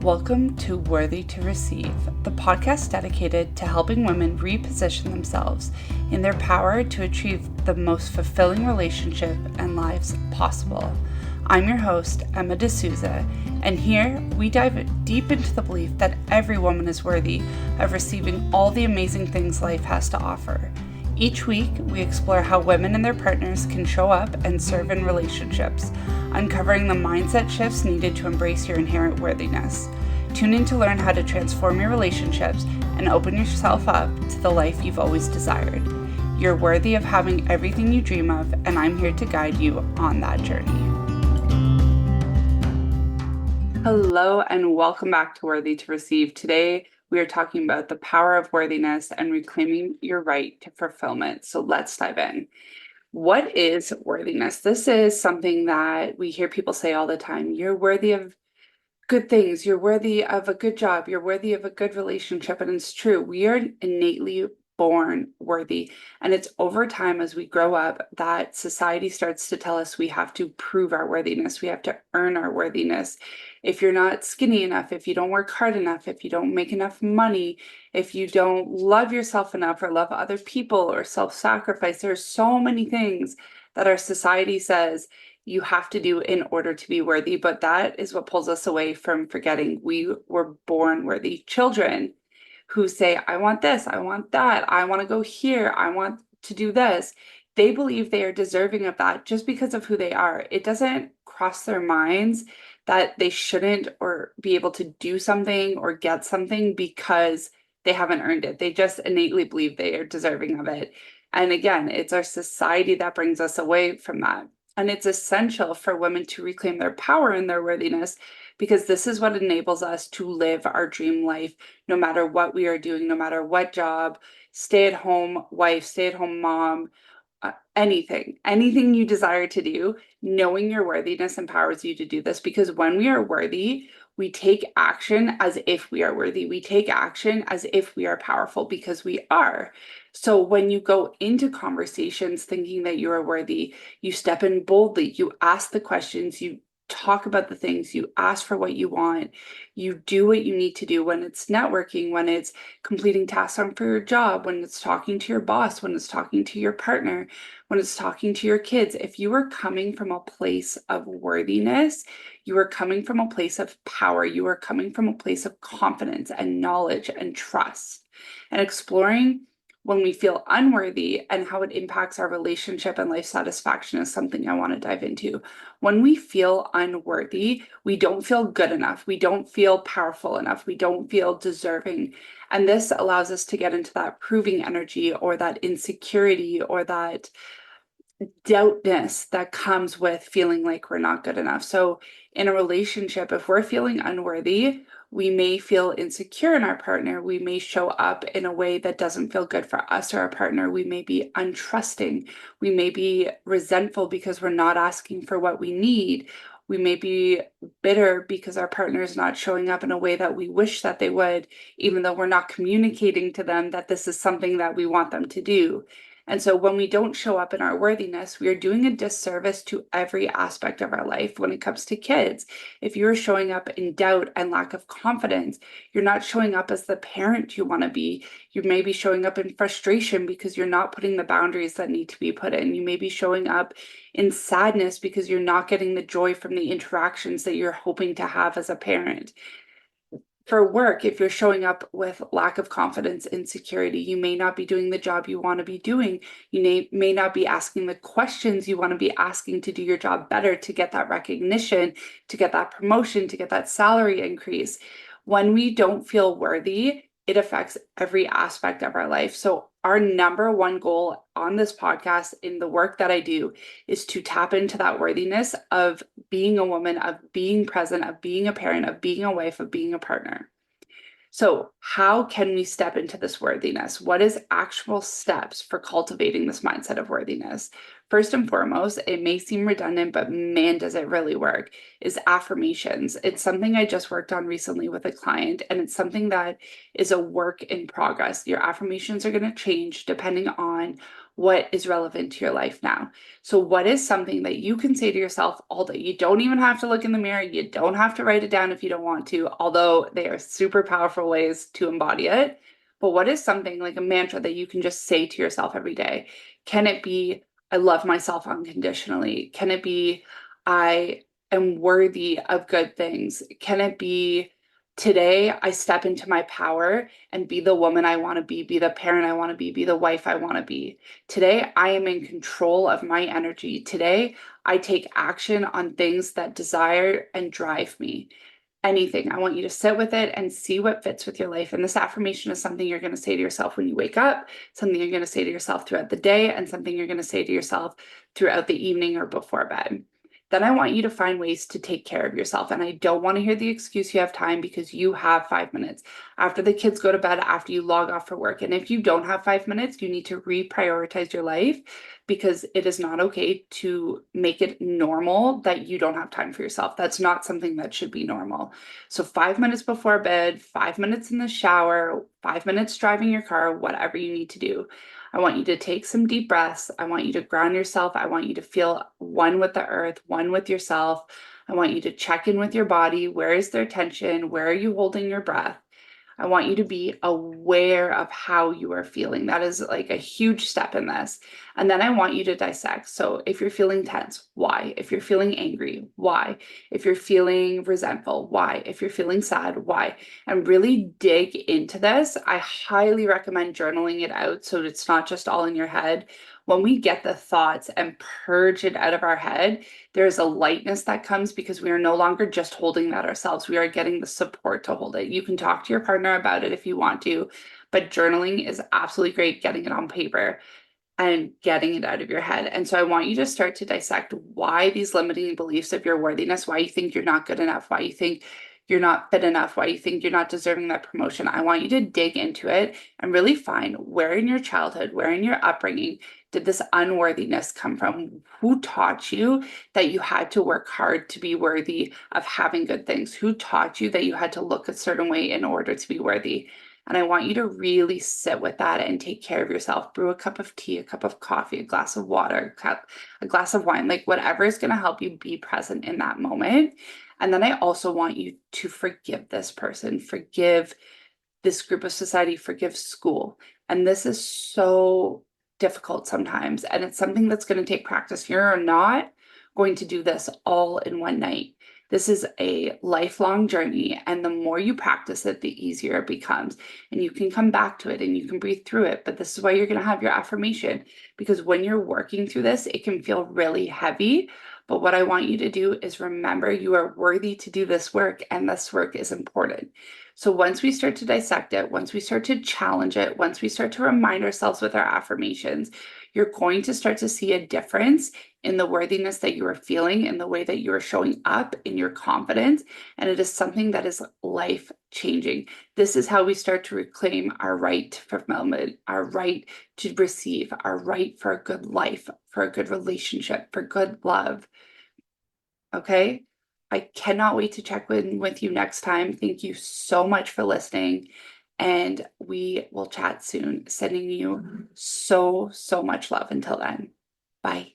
Welcome to Worthy to Receive, the podcast dedicated to helping women reposition themselves in their power to achieve the most fulfilling relationship and lives possible. I'm your host, Emma D'Souza, and here we dive deep into the belief that every woman is worthy of receiving all the amazing things life has to offer. Each week, we explore how women and their partners can show up and serve in relationships, uncovering the mindset shifts needed to embrace your inherent worthiness. Tune in to learn how to transform your relationships and open yourself up to the life you've always desired. You're worthy of having everything you dream of, and I'm here to guide you on that journey. Hello, and welcome back to Worthy to Receive. Today, we are talking about the power of worthiness and reclaiming your right to fulfillment. So let's dive in. What is worthiness? This is something that we hear people say all the time. You're worthy of good things. You're worthy of a good job. You're worthy of a good relationship. And it's true. We are innately born worthy. And it's over time as we grow up that society starts to tell us we have to prove our worthiness. We have to earn our worthiness. If you're not skinny enough, if you don't work hard enough, if you don't make enough money, if you don't love yourself enough or love other people or self-sacrifice, there's so many things that our society says you have to do in order to be worthy. But that is what pulls us away from forgetting we were born worthy. Children who say, I want this, I want that, I want to go here, I want to do this. They believe they are deserving of that just because of who they are. It doesn't cross their minds that they shouldn't or be able to do something or get something because they haven't earned it. They just innately believe they are deserving of it. And again, it's our society that brings us away from that. And it's essential for women to reclaim their power and their worthiness, because this is what enables us to live our dream life, no matter what we are doing, no matter what job, stay-at-home wife, stay-at-home mom, anything you desire to do. Knowing your worthiness empowers you to do this, because when we are worthy, we take action as if we are worthy. We take action as if we are powerful, because we are. So when you go into conversations thinking that you are worthy, you step in boldly, you ask the questions, you talk about the things, you ask for what you want, you do what you need to do when it's networking, when it's completing tasks for your job, when it's talking to your boss, when it's talking to your partner, when it's talking to your kids. If you are coming from a place of worthiness, you are coming from a place of power, you are coming from a place of confidence and knowledge and trust. And exploring when we feel unworthy and how it impacts our relationship and life satisfaction is something I want to dive into. When we feel unworthy, we don't feel good enough. We don't feel powerful enough. We don't feel deserving. And this allows us to get into that proving energy or that insecurity or that doubtness that comes with feeling like we're not good enough. So in a relationship, if we're feeling unworthy, we may feel insecure in our partner. We may show up in a way that doesn't feel good for us or our partner. We may be untrusting. We may be resentful because we're not asking for what we need. We may be bitter because our partner is not showing up in a way that we wish that they would, even though we're not communicating to them that this is something that we want them to do. And so when we don't show up in our worthiness, we are doing a disservice to every aspect of our life. When it comes to kids, if you're showing up in doubt and lack of confidence, you're not showing up as the parent you want to be. You may be showing up in frustration because you're not putting the boundaries that need to be put in. You may be showing up in sadness because you're not getting the joy from the interactions that you're hoping to have as a parent. For work, if you're showing up with lack of confidence, insecurity, you may not be doing the job you want to be doing. You may not be asking the questions you want to be asking to do your job better, to get that recognition, to get that promotion, to get that salary increase. When we don't feel worthy, it affects every aspect of our life. So our number one goal on this podcast, in the work that I do, is to tap into that worthiness of being a woman, of being present, of being a parent, of being a wife, of being a partner. So how can we step into this worthiness? What is actual steps for cultivating this mindset of worthiness? First and foremost, it may seem redundant, but man, does it really work, is affirmations. It's something I just worked on recently with a client, and it's something that is a work in progress. Your affirmations are going to change depending on what is relevant to your life now. So what is something that you can say to yourself all day? You don't even have to look in the mirror. You don't have to write it down if you don't want to, although they are super powerful ways to embody it. But what is something like a mantra that you can just say to yourself every day? Can it be, I love myself unconditionally? Can it be, I am worthy of good things? Can it be, today I step into my power and be the woman I want to be the parent I want to be the wife I want to be? Today I am in control of my energy. Today I take action on things that desire and drive me. Anything. I want you to sit with it and see what fits with your life. And this affirmation is something you're going to say to yourself when you wake up, something you're going to say to yourself throughout the day, and something you're going to say to yourself throughout the evening or before bed. Then I want you to find ways to take care of yourself. And I don't want to hear the excuse you have time, because you have 5 minutes after the kids go to bed, after you log off for work. And if you don't have 5 minutes, you need to reprioritize your life, because it is not okay to make it normal that you don't have time for yourself. That's not something that should be normal. So 5 minutes before bed, 5 minutes in the shower, 5 minutes driving your car, whatever you need to do. I want you to take some deep breaths. I want you to ground yourself. I want you to feel one with the earth, one with yourself. I want you to check in with your body. Where is there tension? Where are you holding your breath? I want you to be aware of how you are feeling. That is like a huge step in this. And then I want you to dissect. So if you're feeling tense, why? If you're feeling angry, why? If you're feeling resentful, why? If you're feeling sad, why? And really dig into this. I highly recommend journaling it out so it's not just all in your head. When we get the thoughts and purge it out of our head, there's a lightness that comes, because we are no longer just holding that ourselves. We are getting the support to hold it. You can talk to your partner about it if you want to, but journaling is absolutely great, getting it on paper and getting it out of your head. And so I want you to start to dissect why these limiting beliefs of your worthiness, why you think you're not good enough, why you think you're not fit enough, why you think you're not deserving that promotion. I want you to dig into it and really find where in your childhood, where in your upbringing did this unworthiness come from? Who taught you that you had to work hard to be worthy of having good things? Who taught you that you had to look a certain way in order to be worthy? And I want you to really sit with that and take care of yourself. Brew a cup of tea, a cup of coffee, a glass of water, a glass of wine, like whatever is going to help you be present in that moment. And then I also want you to forgive this person, forgive this group of society, forgive school. And this is so difficult sometimes. And it's something that's going to take practice. You're not going to do this all in one night. This is a lifelong journey. And the more you practice it, the easier it becomes. And you can come back to it and you can breathe through it. But this is why you're going to have your affirmation, because when you're working through this, it can feel really heavy. But what I want you to do is remember you are worthy to do this work, and this work is important. So once we start to dissect it, once we start to challenge it, once we start to remind ourselves with our affirmations, you're going to start to see a difference in the worthiness that you are feeling, in the way that you are showing up, in your confidence. And it is something that is life changing. This is how we start to reclaim our right to fulfillment, our right to receive, our right for a good life, for a good relationship, for good love. Okay? I cannot wait to check in with you next time. Thank you so much for listening, and we will chat soon. Sending you so, so much love until then. Bye.